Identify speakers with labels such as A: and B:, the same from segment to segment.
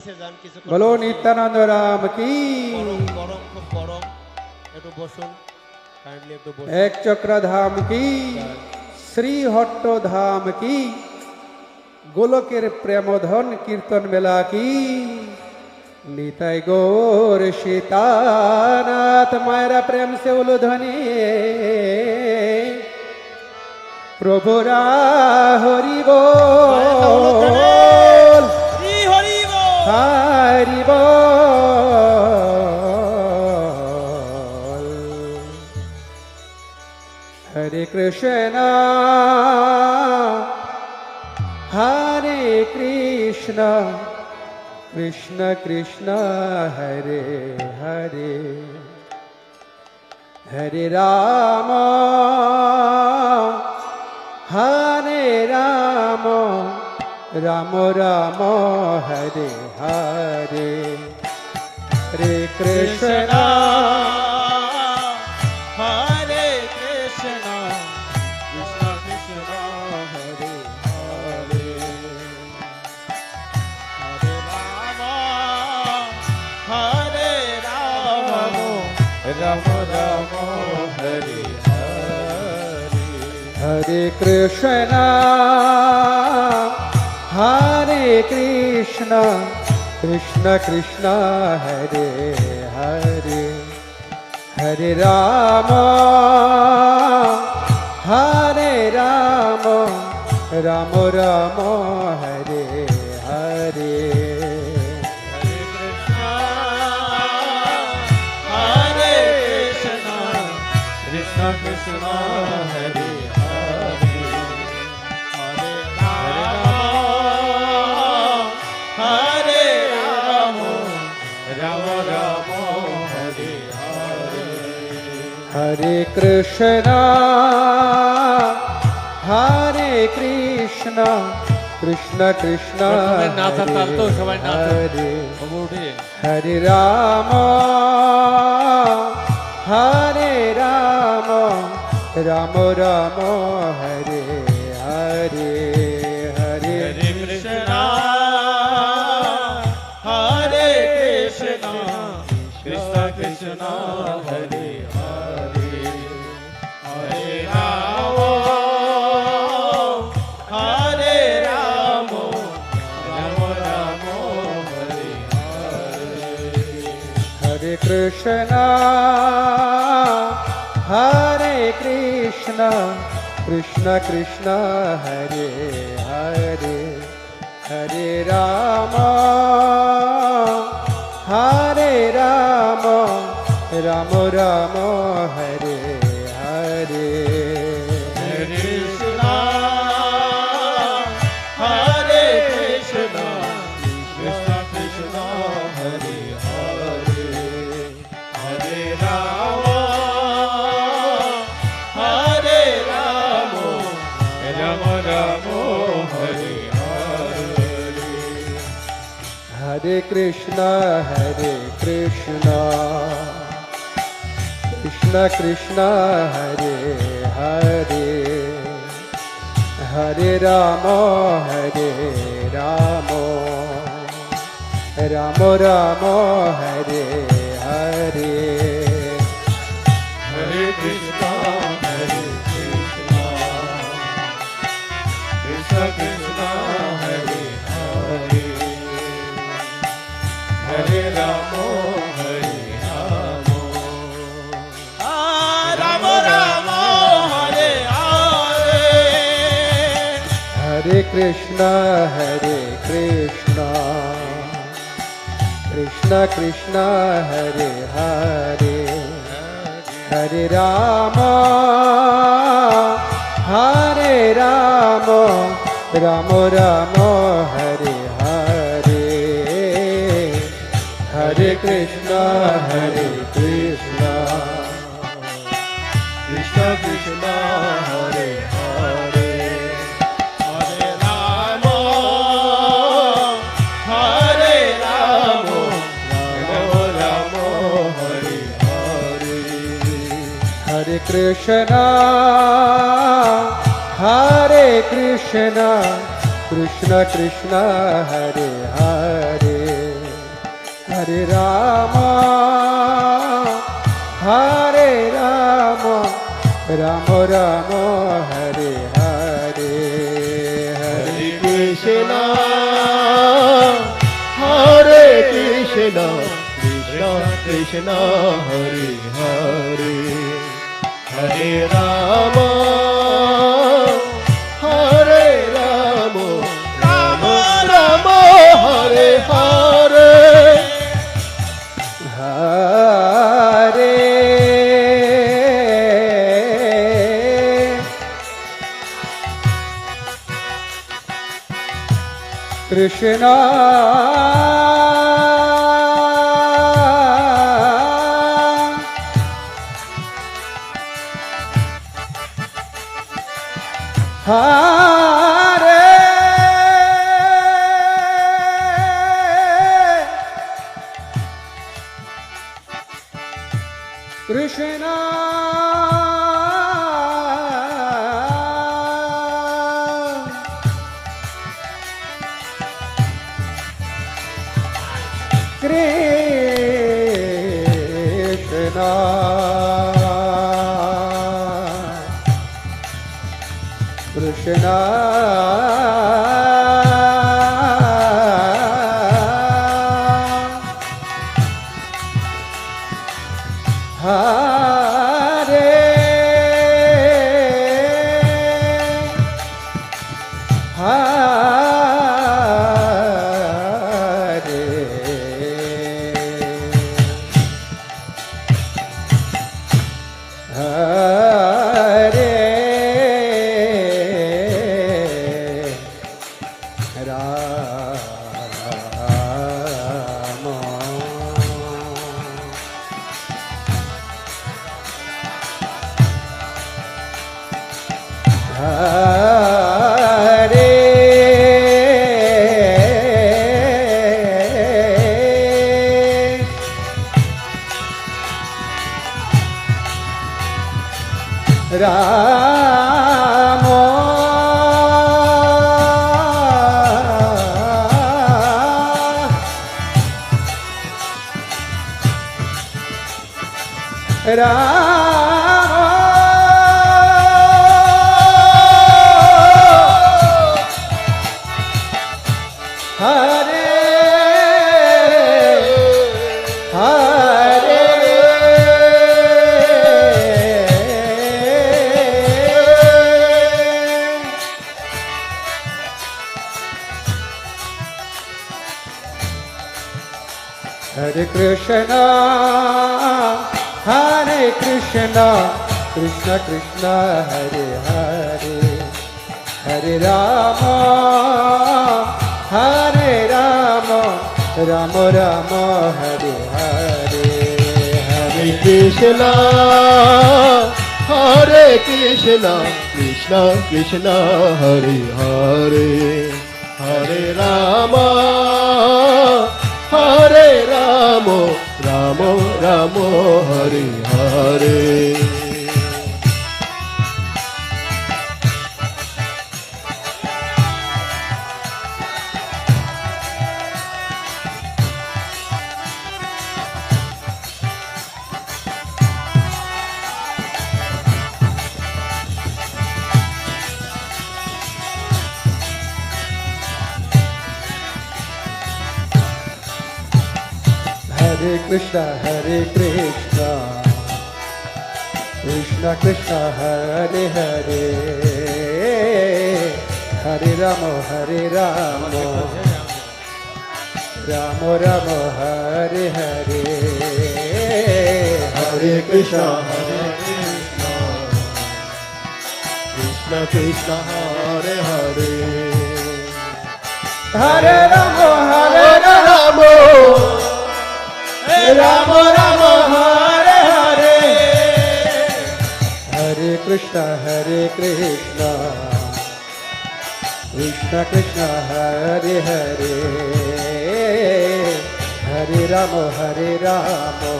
A: बोलो नित्यानंद राम की। एक चक्र धाम की, श्री हट्ट धाम की, गोलकेर प्रेमधन कीर्तन मेला की। निताई गौर सीतानाथ मायरा प्रेम से उलुध्वनि प्रभुरा हरि बोल हरि बोल। हरे कृष्ण कृष्ण कृष्ण हरे हरे, हरे राम राम राम हरे हरे। हरे कृष्ण
B: हरे कृष्ण कृष्ण कृष्ण हरे हरे, हरे राम राम राम हरे हरे।
A: हरे कृष्ण कृष्ण कृष्ण हरे हरे, हरे राम राम राम हरे हरे।
B: हरे कृष्ण कृष्ण कृष्ण हरे हरे, हरे राम राम राम हरे हरे।
A: हरे कृष्ण कृष्ण कृष्ण हरे हरे, हरे राम राम राम हरे हरे। हरे
B: कृष्ण कृष्ण कृष्ण हरे हरे, हरे राम राम राम हरे हरे।
A: हरे कृष्ण कृष्ण कृष्ण हरे हरे, हरे राम राम राम हरे हरे।
B: कृष्ण कृष्ण कृष्ण हरे हरे, हरे राम राम राम हरे हरे।
A: हरे कृष्ण कृष्ण कृष्ण हरे हरे, हरे राम राम राम हरे हरे।
B: हरे कृष्ण कृष्ण कृष्ण हरे हरे, हरे राम राम राम हरे हरे।
A: हरे कृष्ण कृष्ण कृष्ण हरे हरे, हरे राम राम राम हरे हरे। हरे कृष्ण
B: कृष्ण कृष्ण हरे हरे, हरे राम राम हरे हरे।
A: हरे Krishna Krishna Krishna Hare Hare, Hare Rama, Hare Rama, Rama Rama, Hare Hare, Hare
B: Krishna, Hare Krishna, Krishna Krishna, Hare Hare, Hare Rama, Hare Rama, Rama Rama, Hare Hare.
A: Hare Krishna, Hare Krishna, Krishna, Krishna, Hare Krishna, Hare Krishna, Krishna Krishna, Hare Hare, Hare Rama, Hare Rama, Rama Rama, Hare Hare, Hare
B: Krishna, Hare Krishna, Krishna Krishna, Hare Hare, Hare Rama, Hare Rama, Rama Rama, Hare Hare.
A: Hare Krishna, Hare Krishna, Krishna Krishna, Hare Hare, Hare Rama, Hare Rama, Rama Rama, Hare Hare,
B: Hare Krishna, Hare Krishna, Krishna Krishna, Hare Hare,
A: Hare Rama, Hare
B: Rama,
A: Rama Rama, Hare Hare, Hare Krishna, Hare Krishna, Krishna Krishna, Hare Hare, Hare Rama, Hare Rama,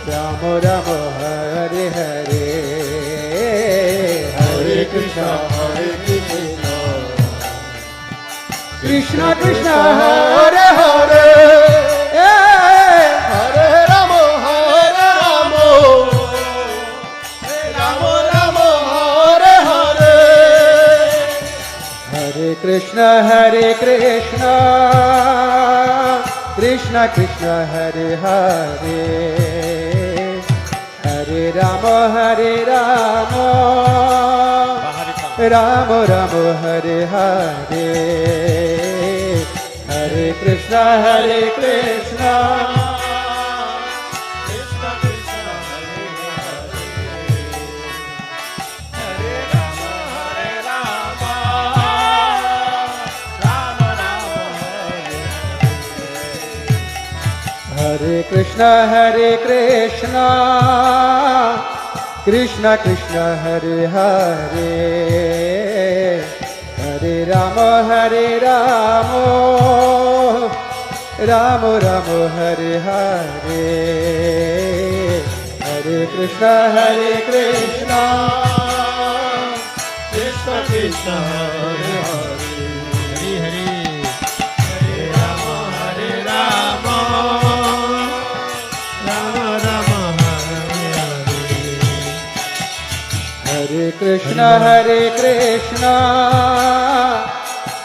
A: Rama Rama, Hare Hare, Hare Krishna,
B: Hare Krishna,
A: Krishna Krishna,
B: Hare Hare.
A: Krishna Krishna Hare Hare Hare Rama Hare Rama Rama Rama Hare Hare Hare Krishna Krishna Hare Krishna Krishna Krishna Hare Hare Hare Rama Rama Rama Hare Hare Hare Krishna Krishna
B: Krishna Krishna Hare Hare Hare Hare Rama Rama Rama Hare Hare
A: Hare Krishna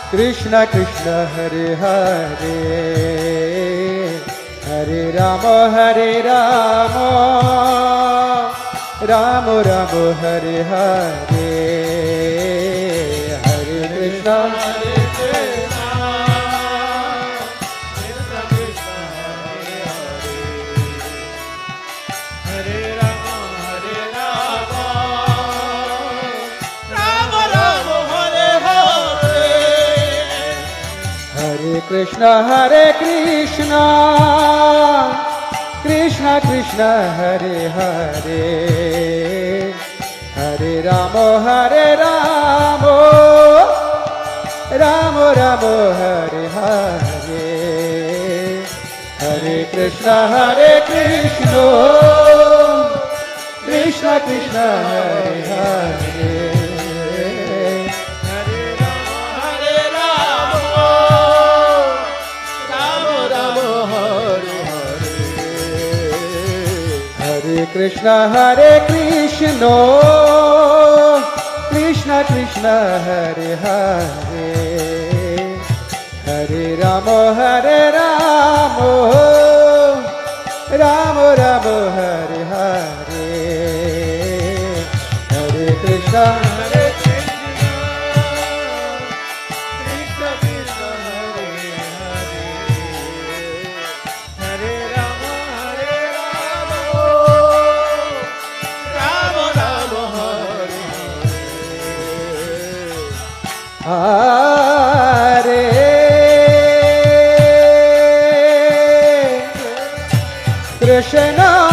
A: Krishna Krishna Hare Hare Hare Rama Rama Rama Hare Hare Hare Krishna Krishna Krishna Krishna Hare Hare Hare Rama Rama Rama Hare Hare Hare Krishna Krishna Krishna Hare Hare Krishna Krishna Krishna Hare Hare Hare Rama Rama Rama Hare Hare Hare Krishna Hare Krishna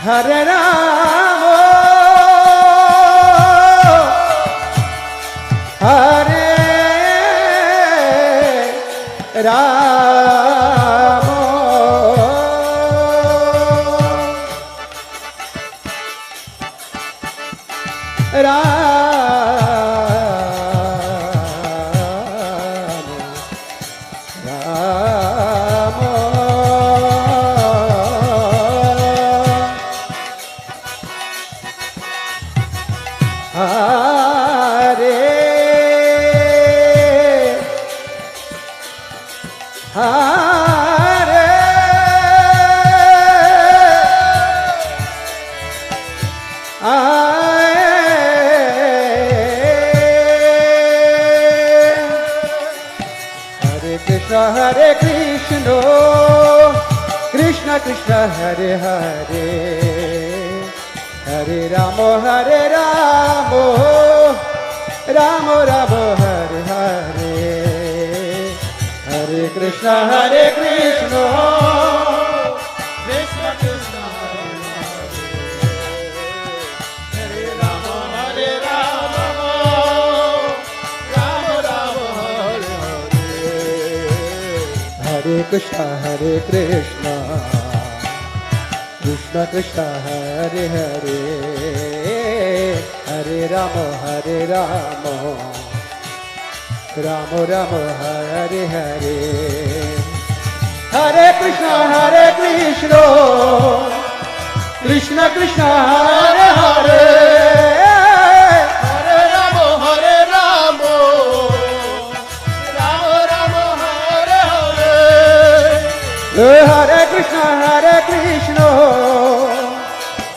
A: Hare Rama Hare Rama Krishna Hare Hare Hare Rama Rama Rama Hare Hare Hare Krishna Krishna
B: Krishna Krishna Hare Hare Hare Rama Hare Rama Rama Rama Hare Hare
A: Hare Krishna Krishna Krishna Krishna Hare Hare Hare Rama Rama Rama Hare Hare Hare Krishna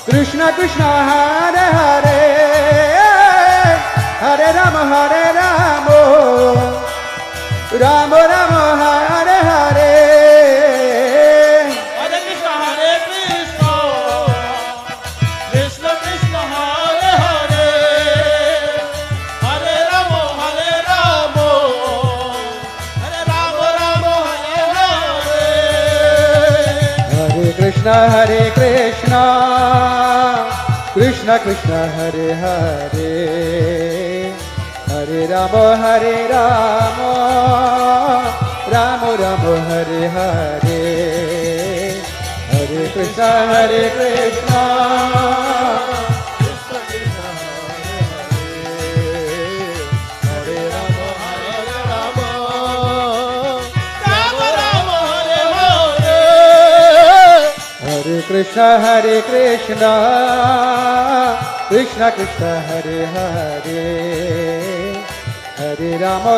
A: Krishna Krishna Hare Hare
B: Hare Rama Hare Rama Rama Rama Hare Hare
A: Hare Krishna Krishna Krishna Hare Hare Hare Rama Rama Rama Hare Hare
B: Hare Krishna Krishna Krishna Hare Hare Hare Rama Hare Rama Hare Hare
A: Krishna Krishna Krishna Hare Hare Hare Rama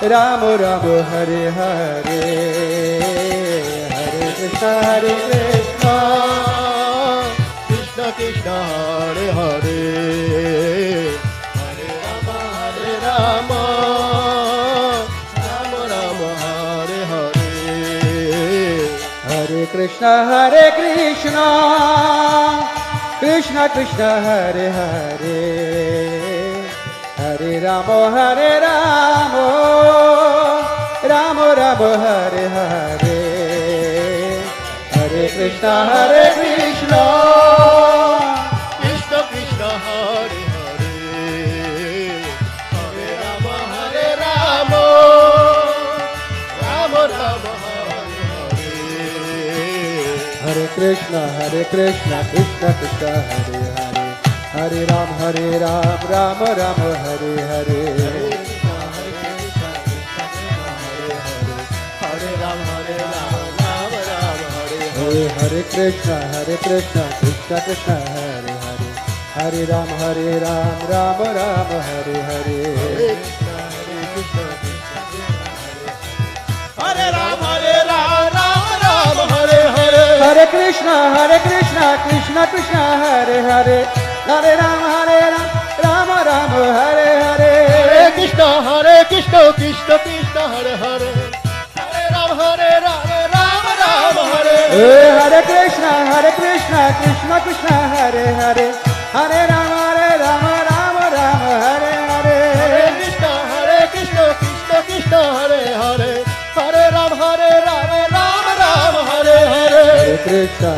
A: Rama Rama Hare Hare Hare Krishna
B: Krishna Krishna Hare Rama Rama Rama Hare Hare
A: Hare Krishna Krishna Krishna Hare Hare Hare Rama Rama Rama Hare Hare Hare Krishna
B: Krishna Krishna Hare Hare Hare Rama Rama Rama Hare Hare
A: Hare Krishna Krishna Krishna Hare Hare Hare Rama Rama Rama Hare Hare Hare Krishna
B: Krishna Krishna Hare Hare Hare Rama Rama Rama Hare Hare
A: Hare Krishna Krishna Krishna Hare Hare Hare Ram Ram Hare Hare
B: Hare Ram Ram Hare Hare
A: Hare Krishna Krishna Krishna Hare Hare Hare Ram Ram Hare Hare
B: Hare Ram Ram Hare Hare
A: Hare Krishna Krishna Krishna Hare Hare Hare Ram Ram Hare Hare
B: Hare Krishna Krishna Krishna Hare Hare Hare Ram Ram Hare Hare
A: Hare Krishna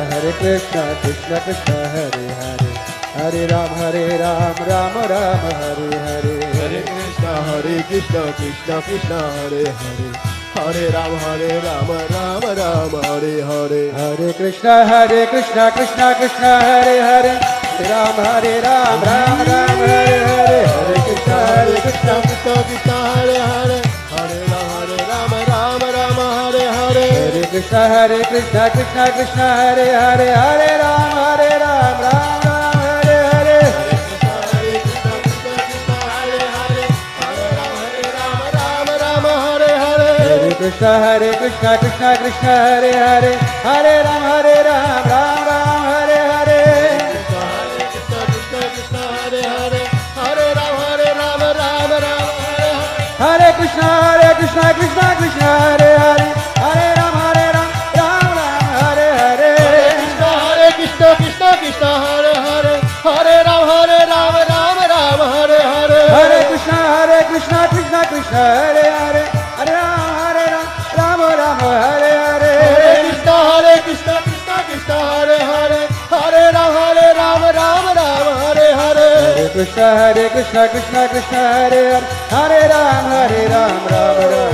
A: Krishna Krishna Hare Hare Hare Ram Ram Hare Hare
B: Hare Krishna Krishna Krishna Hare Hare Hare Ram Ram Hare Hare
A: Hare Krishna Krishna Krishna Hare Hare Hare Ram Ram Hare Hare
B: Hare Krishna Krishna Krishna Hare Hare Hare Ram Ram Hare Hare
A: Hare Krishna Krishna Krishna Hare Hare Ram Ram Hare Hare Hare Krishna
B: Krishna Krishna Hare Hare Hare Ram Ram Hare Hare
A: Hare Krishna Krishna Krishna Hare Hare Hare Ram Ram Hare Hare Hare Krishna Krishna Krishna Hare Hare Hare Ram Ram Hare Hare Hare Krishna Krishna Krishna Hare Hare Hare Ram Krishna Hare Hare Hare Ram Ram Ram Hare Hare
B: Hare Krishna Krishna Krishna Hare Hare Hare Ram Ram Hare Hare
A: Hare Krishna Krishna Krishna Hare Hare Hare Ram Ram Hare Hare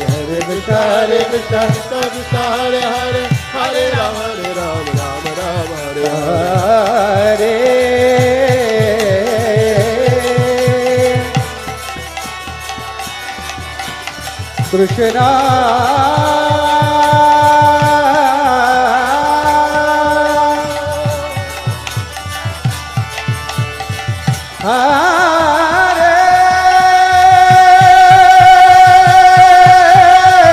A: Hare Krishna
B: Krishna Krishna Krishna Hare Hare Hare Ram Ram Hare Hare
A: Krishna Krishna Hare Hare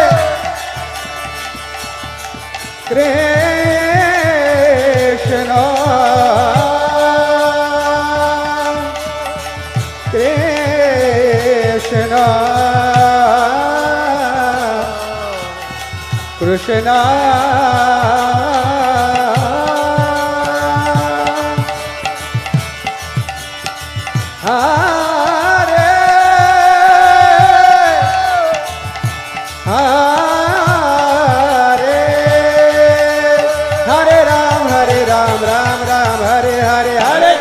A: Hare Ram Ram Hare Hare Hare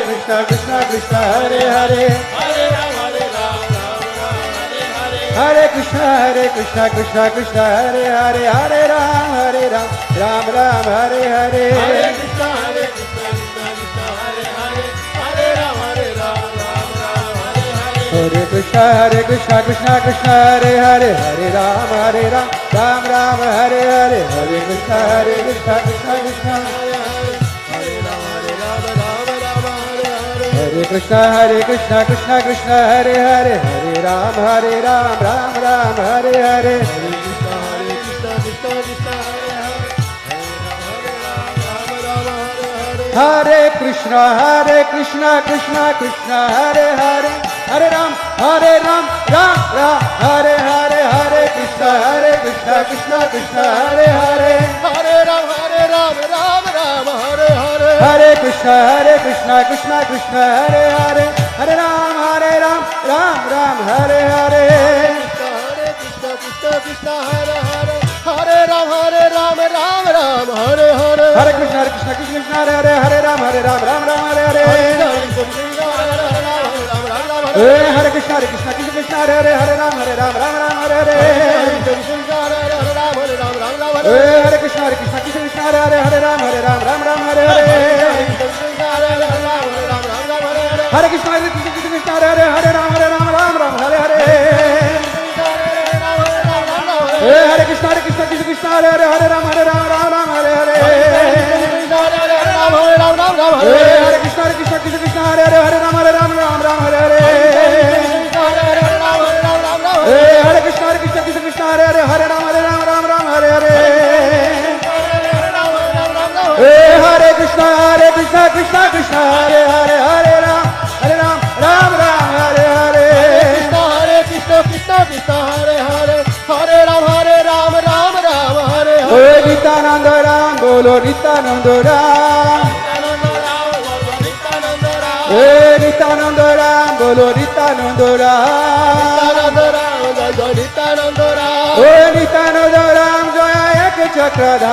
A: Krishna Krishna Krishna Hare Hare Hare Krishna Krishna Krishna Hare Hare Hare Ram Ram Hare Hare
B: Hare Krishna Krishna Krishna Hare Hare Hare Ram
A: Hare Krishna Krishna Krishna Hare Hare Hare Ram Ram Hare Hare Hare Krishna Krishna Krishna Hare Krishna Krishna Krishna Hare Hare Hare Ram Ram Hare Hare Hare Krishna Krishna Krishna Hare Hare Hare Ram Ram Hare Hare Hare Krishna Krishna Krishna Hare Hare
B: Hare Ram Ram Hare Hare
A: Hare Krishna Krishna Krishna Hare Hare Hare Ram Ram Hare Hare
B: Hare Krishna Krishna Hare Hare Hare Ram Hare Hare
A: Hare Krishna Krishna Hare Hare Hare Ram Hare Hare Hare Krishna Krishna Hare Hare Hare Ram Hare Hare Hare Krishna Krishna Hare Hare Hare Ram Hare Hare Hare Krishna Krishna Hare Hare Hare Ram Hare Hare Hare Krishna Krishna Hare Hare Hare Ram Hare Hare Hare Krishna Krishna Hare Hare Hare Ram Hare Hare Hare Krishna Krishna Hare Hare Hare Ram Hare Hare Hare Krishna Krishna Hare Hare Hare Ram Hare Hare
B: Hare Krishna Krishna Hare Hare Hare Ram Hare Hare
A: Nityananda Ram bolo Nityananda Ram Nityananda Ram bolo Nityananda Ram Nityananda Ram Jaya Ek Chakradhar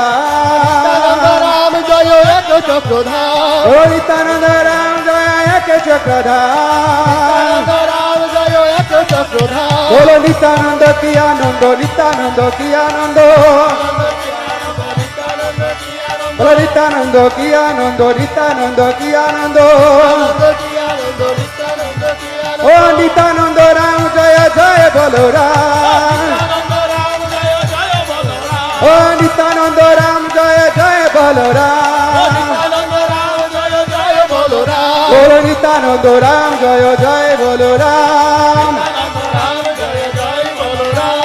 A: Nityananda Ram Jaya Ek Chakradhar Bolo Nityananda ki Anando Nityananda ki Anando Bolo Nityananda ki Anando Nityananda ki Anando Oh Nityananda Ram Jaya Jaya Bolo Ram Oh Nityananda Ram Jaya Jaya Bolo Ram Bolo Nityananda Ram Jaya Jaya Bolo Ram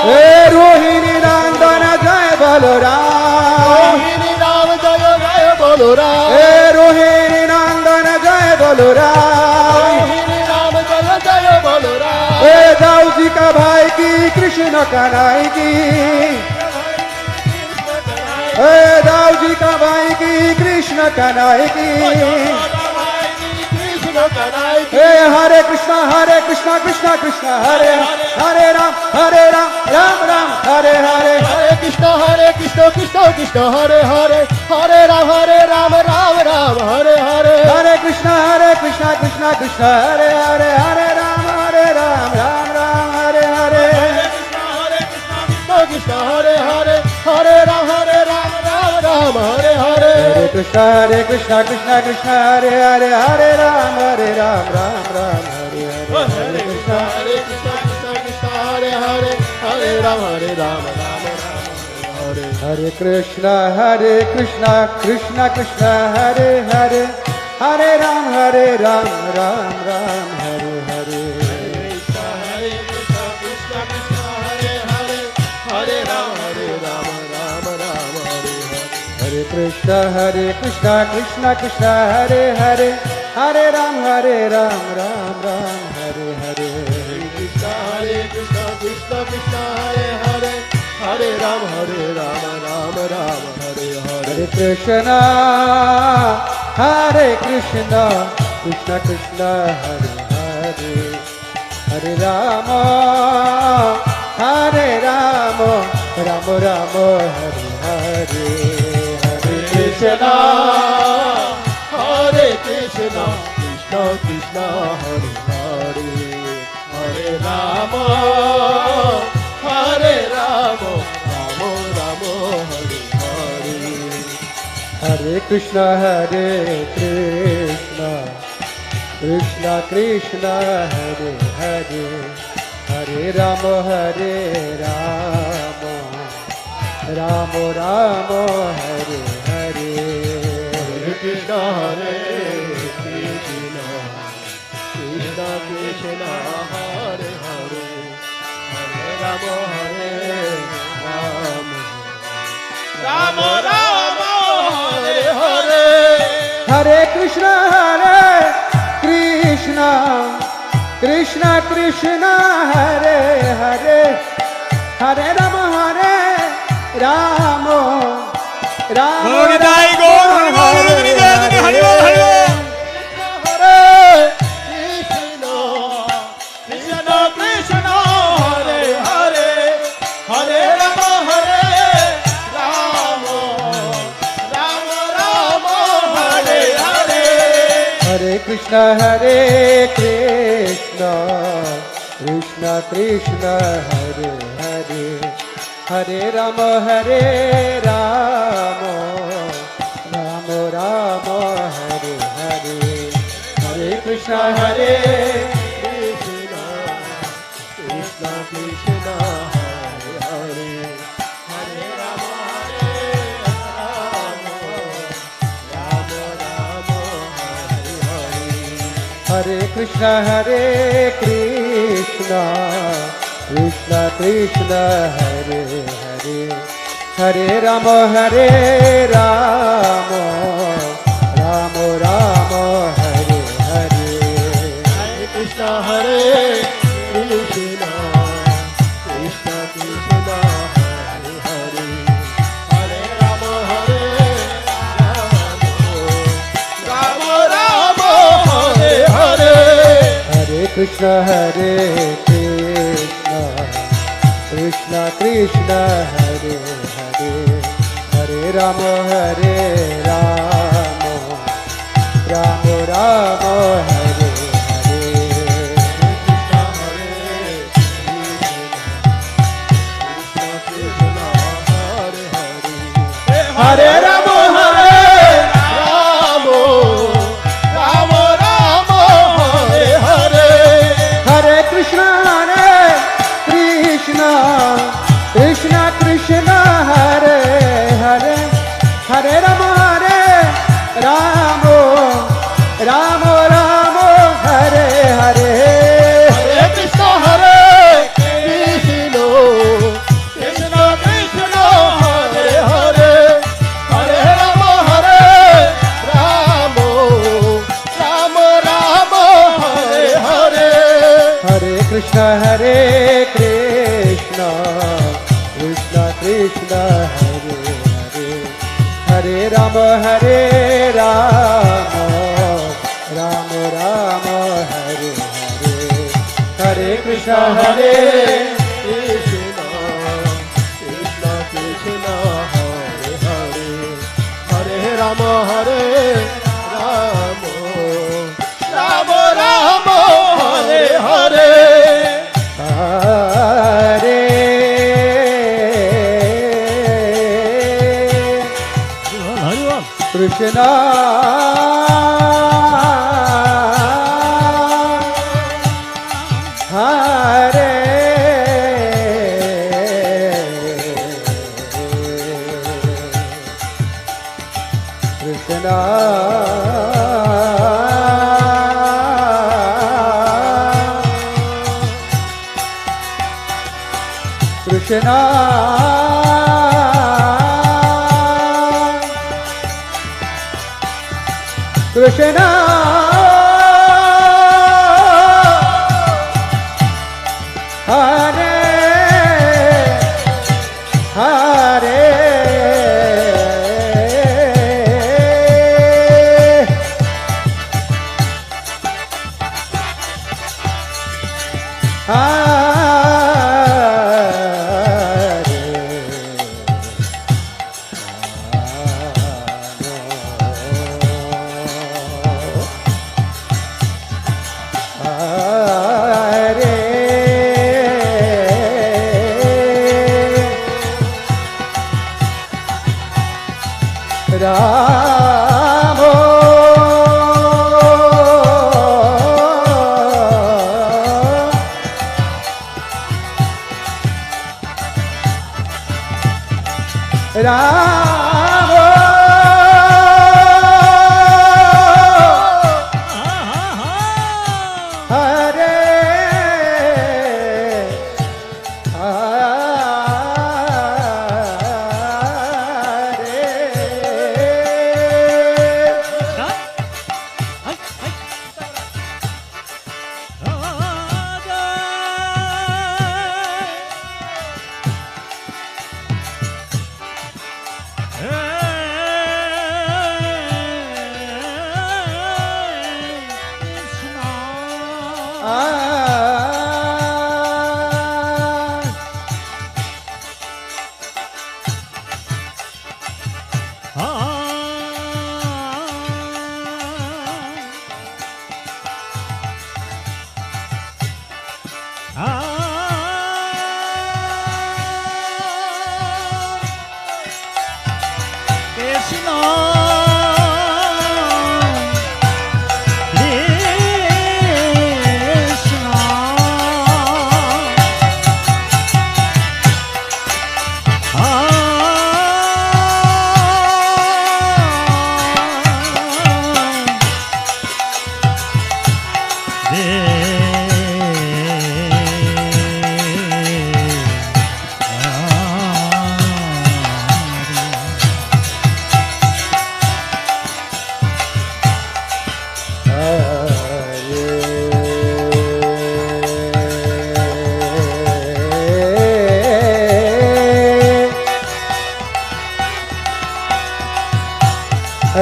A: Hey Rohini Nandana Jaya Bolo Ram Hey Rohini Nandana Jaya Bolo Ram Hey Dauji ka bhai ki Krishna kanai ki Hey Dauji ka bhai ki Krishna kanai ki
B: दोनों कनाई की
A: हे हरे कृष्णा कृष्णा कृष्णा हरे हरे राम राम राम हरे हरे
B: हरे कृष्ण कृष्ण कृष्ण हरे हरे हरे राम राम राम हरे हरे
A: हरे कृष्णा कृष्णा कृष्णा हरे हरे हरे राम राम राम हरे हरे
B: कृष्ण हरे हरे हरे राम राम हरे हरे
A: हरे कृष्णा कृष्णा कृष्णा हरे हरे हरे राम राम हरे हरे हरे कृष्णा
B: कृष्ण हरे हरे हरे राम राम हरे
A: हरे कृष्णा कृष्णा कृष्णा हरे हरे हरे राम राम हरे हरे
B: हरे राम राम हरे
A: हरे कृष्णा कृष्णा कृष्णा हरे हरे हरे राम राम हरे हरे
B: कृष्ण कृष्ण हरे हरे हरे राम राम राम हरे हरे
A: हरे कृष्णा कृष्णा कृष्णा हरे हरे हरे राम राम राम हरे हरे हरे कृष्णा
B: हरे कृष्ण कृष्ण कृष्ण हरे हरे हरे राम राम राम हरे हरे
A: हरे कृष्णा कृष्णा कृष्णा हरे हरे हरे राम राम राम हरे हरे
B: हरे कृष्ण कृष्ण कृष्ण हरे हरे हरे राम राम राम हरे हरे
A: हरे कृष्णा कृष्णा कृष्णा हरे हरे हरे राम राम
C: गोविंदाई गौर हरि बोल हरि बोल हरि बोल
B: हरे कृष्ण कृष्ण कृष्ण हरे हरे हरे राम राम राम हरे हरे
A: हरे कृष्णा कृष्णा कृष्णा हरे हरे हरे राम राम हरे हरे हरे कृष्णा
B: कृष्ण कृष्ण कृष्ण हरे हरे हरे राम राम राम हरे हरे
A: हरे कृष्णा कृष्णा कृष्णा हरे हरे हरे राम राम हरे हरे
B: हरे कृष्ण कृष्ण कृष्ण हरे हरे हरे राम राम हरे हरे
A: हरे कृष्णा कृष्णा हरे हरे हरे राम राम हरे हरे
B: हरे राम राम हरे हरे
A: हरे कृष्णा कृष्णा हरे हरे हरे राम राम हरे हरे
B: हरे कृष्ण कृष्ण कृष्ण हरे हरे हरे राम राम हरे हरे
A: हरे कृष्णा कृष्णा कृष्णा हरे हरे हरे राम राम राम हरे हरे हरे कृष्ण हरे
B: Krishna Krishna Krishna Hare Hare Hare Rama Hare Rama Rama Rama Hare Hare
A: हरे कृष्ण हरे कृष्ण कृष्ण कृष्ण हरे हरे राम हरे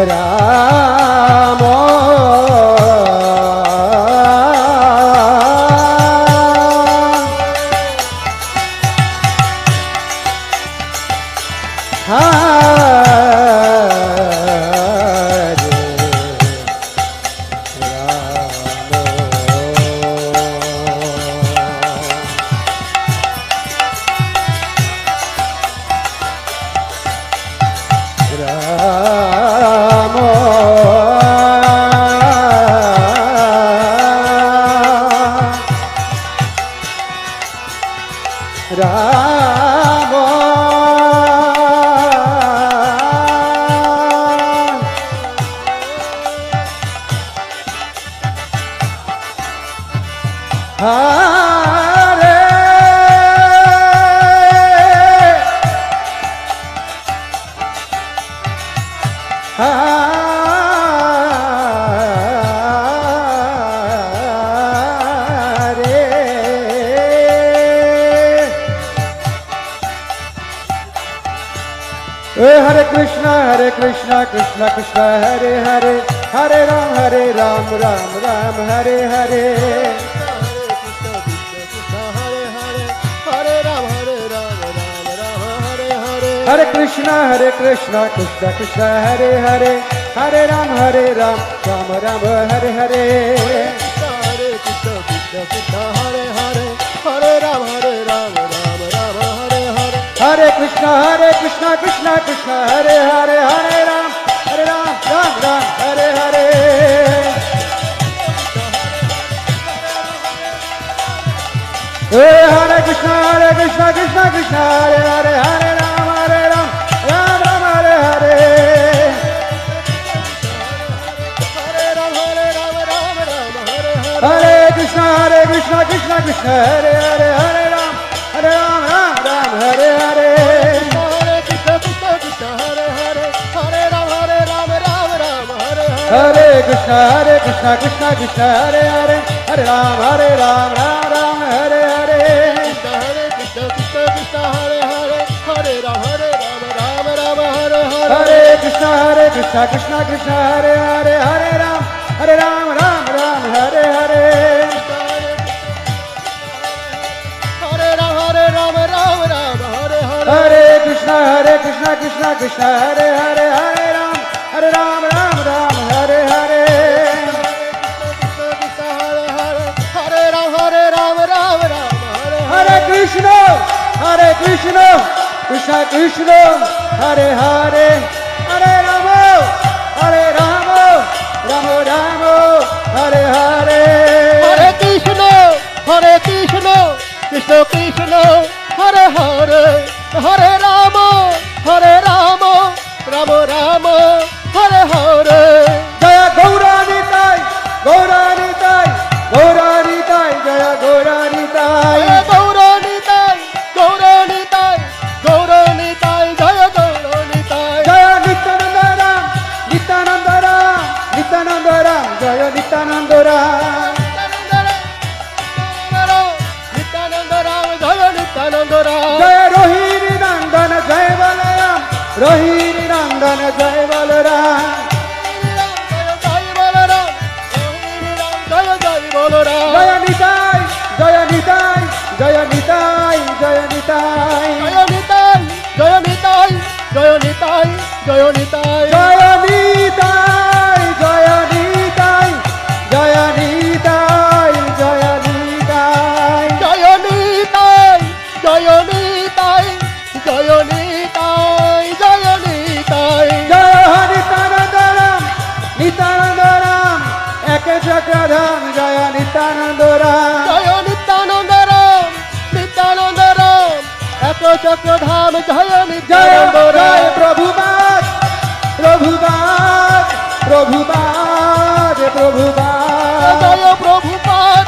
A: Ram Hare Krishna, Krishna Krishna, Hare Hare, Hare Ram, Ram Ram, Hare Hare. Hare Krishna, Krishna Krishna, Hare Hare. Hare Ram, Ram Ram, Hare Hare. Hare Krishna, Krishna Krishna, Hare Hare. Hare Ram, Ram Ram, Hare Hare. Hare Krishna, Krishna Krishna, Hare Hare. Hare Ram, Ram Ram, Hare Hare. Hare Krishna, Krishna Krishna, Hare Hare. Hare Ram, Ram Ram, Hare Hare. Hare Krishna, Krishna Krishna, Hare Hare. Hare Ram, Ram Ram, Hare Hare. Hare Krishna, Krishna Krishna, Hare Hare. Hare Ram, Ram Ram, Hare Hare. Hare Krishna, Krishna Krishna, Hare Hare. Hare Ram, Ram Ram, Hare Hare. Hare Krishna, Krishna Krishna, Hare Hare. Hare Rama, Rama Rama, Hare Hare.
B: Hare Krishna, Krishna Krishna, Hare Hare. Hare Rama, Rama Rama, Hare Hare.
A: Jaya Gauranitai, Gauranitai, Gauranitai, Jaya Gauranitai.
B: Jaya Gauranitai,
A: Jaya Nityanandaram, Nityanandaram, Nityanandaram, Jaya Nityanandaram. Jaya Rohini Nandana, Jaya Balaram, Rohini Nandana, Jaya Balaram. Jaya Nitai, Jaya Nitai, Jaya Nitai, Jaya Nitai. Jaya Nitai, Jaya Nitai, Jaya Nitai, Jaya Nitai, Jaya Nitai, Jaya Nitai, Jaya Nitai, Jaya Nitai. Jaya Nityanandaram, Nityanandaram, Eke Chakradham, Jaya Nityanandaram.
B: Chakradham, Jaya
A: Jaya
B: Nityanandaram.
A: Jaya Prabhupada, Prabhupada, Prabhupada, Prabhupada.
B: Jaya Prabhupada,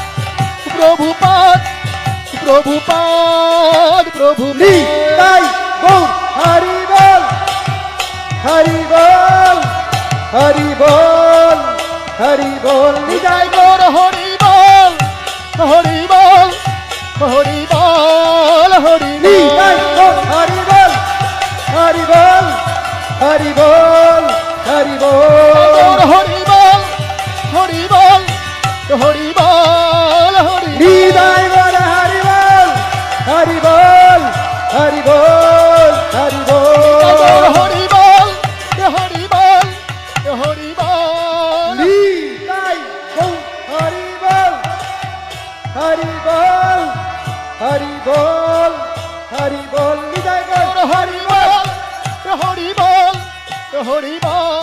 A: Nitai Gaur, Hari Bol, Hari Bol, Hari Bol, Hari Bol.
B: Nitai Gaur, Hari Bol, Hari Bol, Hari Bol, Hari
A: Nitai Gaur, Hari Bol, Hari Bol, Hari Bol, Hari Bol.
B: Hari Bol, Hari Bol, Hari Bol, Hari
A: Nitai Gaur, Hari Bol, Hari Bol, Hari Bol, Hari Bol.
B: Hari Bol, Hari Bol, Hari Bol.
A: Nitai Gaur, Hari Bol, Hari Bol, Hari Bol, Hari Bol. Nitai Gaur,
B: Hari Bol, Hari Bol, Hari Bol.